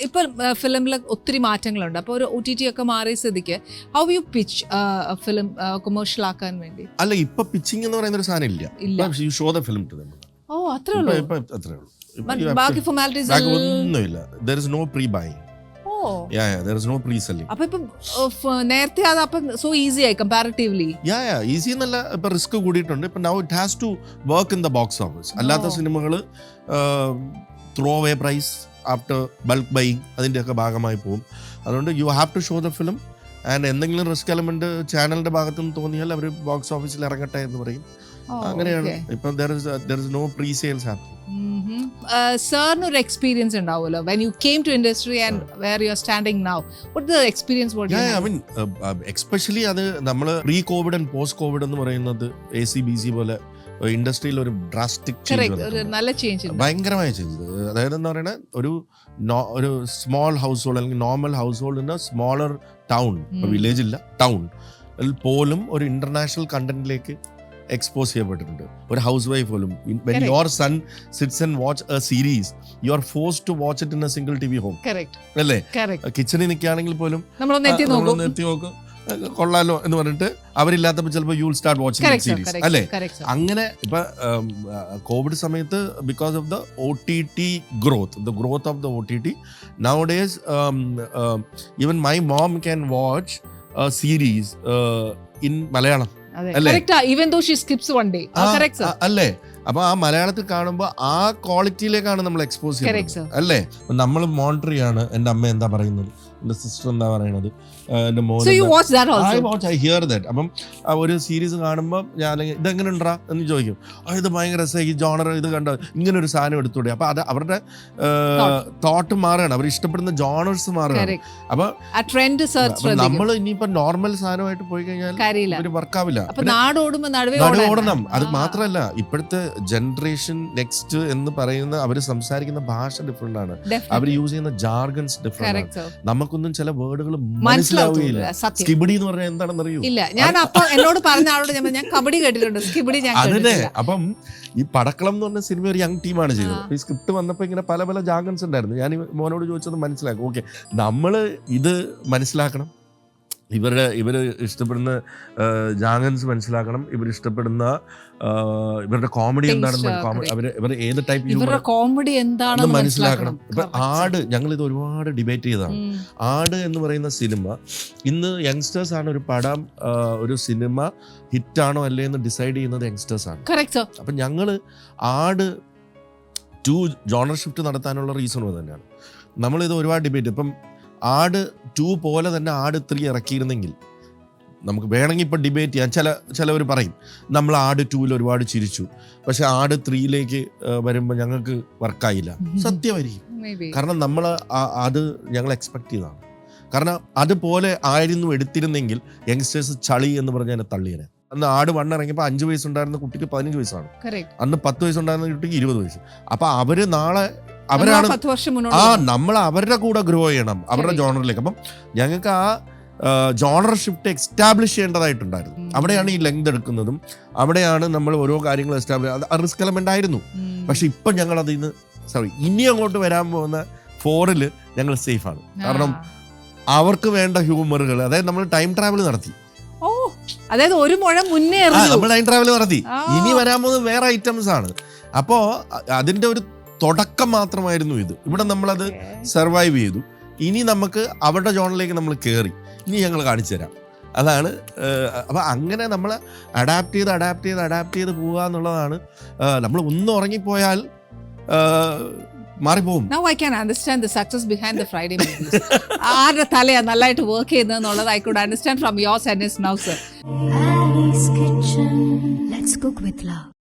ഇപ്പം ഫിലിമിൽ ഒത്തിരി മാറ്റങ്ങളുണ്ട്. അപ്പോൾ ഒരു OTT ഒക്കെ മാറിയ സ്ഥിതിക്ക് how you pitch film commercial ആക്കാൻ വേണ്ടി? അല്ല, ഇപ്പൊ പിച്ചിങ് എന്ന് പറയുന്ന ഒരു സാധനം ഇല്ല. You show the film to them. ഓ, അത്രേ ഉള്ളൂ. അത്രേ ഉള്ളൂ. ബാക്കി ഫോർമാലിറ്റീസ് ഒന്നുമില്ല. there is no pre-buying. Yeah, there is no pre-selling. അപ്പൊ ഇപ്പം നേരത്തെ അത് അപ്പം സോ ഈസി ആയി കമ്പാരിറ്റീവ്ലി. ഈസി എന്നല്ല, ഇപ്പൊ റിസ്ക് കൂടിയിട്ടുണ്ട്. ഇപ്പൊ now it has to work in the box office. അല്ലാത്ത സിനിമകള് throw away price after bulk buying അതിൻ്റെയൊക്കെ ഭാഗമായി പോകും. അതുകൊണ്ട് you have to show the film and എന്തെങ്കിലും റിസ്ക് എലമെന്റ് ചാനലിന്റെ ഭാഗത്തു നിന്ന് തോന്നിയാൽ അവർ ബോക്സ് ഓഫീസിൽ ഇറങ്ങട്ടെ എന്ന് പറയും. അങ്ങനെയാണ് ഇപ്പൊ there is no pre-sales happening. സാറിന് ഒരു എക്സ്പീരിയൻസ് ഉണ്ടാവുമല്ലോ when you came to industry and where you are standing now, what the experience was? I mean especially അത് നമ്മൾ pre Covid and post Covid എന്ന് പറയുന്നത് ACBC പോലെ ഇൻഡസ്ട്രിയിൽ ഒരു ഡ്രാസ്റ്റിക് ചേഞ്ച്, ഭയങ്കരമായ ചേഞ്ച്. അതായത് എന്താ പറയുക, ഒരു സ്മോൾ ഹൗസ് ഹോൾഡ് അല്ലെങ്കിൽ നോർമൽ ഹൗസ് ഹോൾഡിന് സ്മോളർ ടൗൺ, വില്ലേജ് ഇല്ല ടൗൺ പോലും ഒരു ഇന്റർനാഷണൽ കണ്ടന്റിലേക്ക് എക്സ്പോസ് ചെയ്യപ്പെട്ടിട്ടുണ്ട്. ഒരു ഹൗസ് വൈഫ് പോലും when your son sits and watch a series, you are forced to watch it in a single TV home. അല്ലേ? കിച്ചണിൽ നിൽക്കുകയാണെങ്കിൽ പോലും നമ്മളൊന്ന് എത്തി നോക്കും, കൊള്ളാലോ എന്ന് പറഞ്ഞിട്ട് അവരില്ലാത്തപ്പോൾ ചിലപ്പോൾ you will start watching series അല്ലേ? അങ്ങനെ ഇപ്പൊ കോവിഡ് സമയത്ത് because of the OTT growth of the OTT nowadays, even my mom can watch a series in Malayalam. അല്ലേ? അപ്പൊ ആ മലയാളത്തിൽ കാണുമ്പോ ആ ക്വാളിറ്റിയിലേക്കാണ് നമ്മൾ എക്സ്പോസ് ചെയ്യുന്നത് അല്ലേ? നമ്മൾ മോണിറ്റർ ചെയ്യാണ്. എന്റെ അമ്മ എന്താ പറയുന്നത്, എന്റെ സിസ്റ്റർ എന്താ പറയുന്നത്, എന്റെ മോൻ I hear that. അപ്പം ഒരു സീരീസ് കാണുമ്പോൾ ഞാൻ ഇതെങ്ങനെ ഉണ്ടാ എന്ന് ചോദിക്കും. ഇത് ഭയങ്കര രസമായി, ഈ ജോണർ ഇത് കണ്ട ഇങ്ങനെ ഒരു സാധനം എടുത്തൂടെ. അപ്പൊ അത് അവരുടെ തോട്ട് മാറുകയാണ്, അവർ ഇഷ്ടപ്പെടുന്ന ജോണേഴ്സ് മാറുകയാണ്. അപ്പൊ നമ്മൾ ഇനിയിപ്പോ നോർമൽ സാധനമായിട്ട് പോയി കഴിഞ്ഞാൽ ഒരു വർക്കാവില്ല. ഓടണം. അത് മാത്രമല്ല, ഇപ്പോഴത്തെ ജനറേഷൻ നെക്സ്റ്റ് എന്ന് പറയുന്ന അവർ സംസാരിക്കുന്ന ഭാഷ ഡിഫറെന്റ് ആണ്, അവർ യൂസ് ചെയ്യുന്ന ജാർഗൻസ് ഡിഫറെന്റ് ആണ്. നമുക്കൊന്നും ചില വേർഡുകൾ മനസ്സിലാവുകയില്ല. സ്കിബിഡി എന്ന് പറഞ്ഞാൽ എന്താണെന്ന് അറിയൂ? ഇല്ല, ഞാൻ അപ്പൊ എന്നോട് പറഞ്ഞ ആളോട് ഞാൻ കബഡി കേട്ടിട്ടുണ്ട്, സ്കിബിഡി ഞാൻ അതെ. അപ്പം ഈ പടക്കളം എന്ന് പറഞ്ഞ സിനിമ ഒരു യങ് ടീമാണ് ചെയ്തത്. ഈ സ്ക്രിപ്റ്റ് വന്നപ്പോൾ ഇങ്ങനെ പല പല ജാർഗൻസ് ഉണ്ടായിരുന്നു. ഞാൻ മോനോട് ചോദിച്ചത് മനസ്സിലാക്കും. ഓക്കെ, നമ്മള് ഇത് മനസ്സിലാക്കണം, ഇവർ ഇഷ്ടപ്പെടുന്ന ജാർഗൻസ് മനസ്സിലാക്കണം, ഇവരിഷ്ടപ്പെടുന്ന ഇവരുടെ കോമഡി എന്താണെന്ന്, ഇവർ ഏത് ടൈപ്പ് കോമഡി എന്താണെന്ന് മനസ്സിലാക്കണം. ഇപ്പൊ ആട്, ഞങ്ങൾ ഇത് ഒരുപാട് ഡിബേറ്റ് ചെയ്തതാണ്. ആട് എന്ന് പറയുന്ന സിനിമ ഇന്ന് യങ്സ്റ്റേഴ്സ് ആണ്. ഒരു പടം ഒരു സിനിമ ഹിറ്റാണോ അല്ലേ എന്ന് ഡിസൈഡ് ചെയ്യുന്നത് യങ്സ്റ്റേഴ്സ് ആണ്. അപ്പൊ ഞങ്ങള് ആട് 2 ജോണർ ഷിഫ്റ്റ് നടത്താനുള്ള റീസൺ തന്നെയാണ്. നമ്മളിത് ഒരുപാട് ഡിബേറ്റ്. ഇപ്പം ആട് 2 പോലെ തന്നെ ആട് 3 ഇറക്കിയിരുന്നെങ്കിൽ നമുക്ക് വേണമെങ്കിൽ ഇപ്പം ഡിബേറ്റ് ചെയ്യാം. ചിലവർ പറയും നമ്മൾ ആട് 2 ഒരുപാട് ചിരിച്ചു, പക്ഷെ ആട് 3 വരുമ്പോൾ ഞങ്ങൾക്ക് വർക്കായില്ല. സത്യമായിരിക്കും. കാരണം നമ്മൾ അത് ഞങ്ങൾ എക്സ്പെക്ട് ചെയ്തതാണ്. കാരണം അതുപോലെ ആയിരുന്നു എടുത്തിരുന്നെങ്കിൽ യങ്സ്റ്റേഴ്സ് ചളി എന്ന് പറഞ്ഞാൽ തള്ളിയനെ. അന്ന് ആട് 1 ഇറങ്ങിയപ്പോൾ 5 വയസ്സുണ്ടായിരുന്ന കുട്ടിക്ക് 15 വയസ്സാണ്. അന്ന് 10 വയസ്സുണ്ടായിരുന്ന കുട്ടിക്ക് 20 വയസ്സ്. അപ്പൊ അവര് നാളെ അവരാണ് നമ്മൾ അവരുടെ കൂടെ ഗ്രോ ചെയ്യണം, അവരുടെ ജോണറിലേക്ക്. അപ്പം ഞങ്ങൾക്ക് ആ ജോണർ ഷിഫ്റ്റ് എസ്റ്റാബ്ലിഷ് ചെയ്യേണ്ടതായിട്ടുണ്ടായിരുന്നു. അവിടെയാണ് ഈ ലെങ്ത് എടുക്കുന്നതും, അവിടെയാണ് നമ്മൾ ഓരോ കാര്യങ്ങൾ എസ്റ്റാബ്ലിഷ്. അത് റിസ്ക് എലമെന്റ് ആയിരുന്നു. പക്ഷെ ഇപ്പം ഞങ്ങൾ അതിന്ന് ഇനി അങ്ങോട്ട് വരാൻ പോകുന്ന 4 ഞങ്ങൾ സേഫ് ആണ്. കാരണം അവർക്ക് വേണ്ട ഹ്യൂമറുകൾ, അതായത് നമ്മൾ ടൈം ട്രാവൽ നടത്തി. അതായത് ഒരു മുഴം മുന്നേ നമ്മൾ ടൈം ട്രാവൽ നടത്തി. ഇനി വരാൻ പോകുന്നത് വേറെ ഐറ്റംസ് ആണ്. അപ്പോ അതിന്റെ ഒരു തുടക്കം മാത്രമായിരുന്നു ഇത്. ഇവിടെ നമ്മളത് സർവൈവ് ചെയ്തു. ഇനി നമുക്ക് അവരുടെ ജോണിലേക്ക് നമ്മൾ കയറി. ഇനി ഞങ്ങൾ കാണിച്ചു തരാം. അതാണ്. അപ്പം അങ്ങനെ നമ്മൾ അഡാപ്റ്റ് ചെയ്ത് പോവുക എന്നുള്ളതാണ്. നമ്മൾ ഒന്ന് ഉറങ്ങിപ്പോയാൽ മാറിപ്പോകും. Now I can understand the success behind the Friday movies. ആരുടെ തലയാ നല്ലതായിട്ട് work ചെയ്യുന്നതെന്നുള്ളത് I could understand from your sentence now, sir. Ali's Kitchen. Let's cook with love.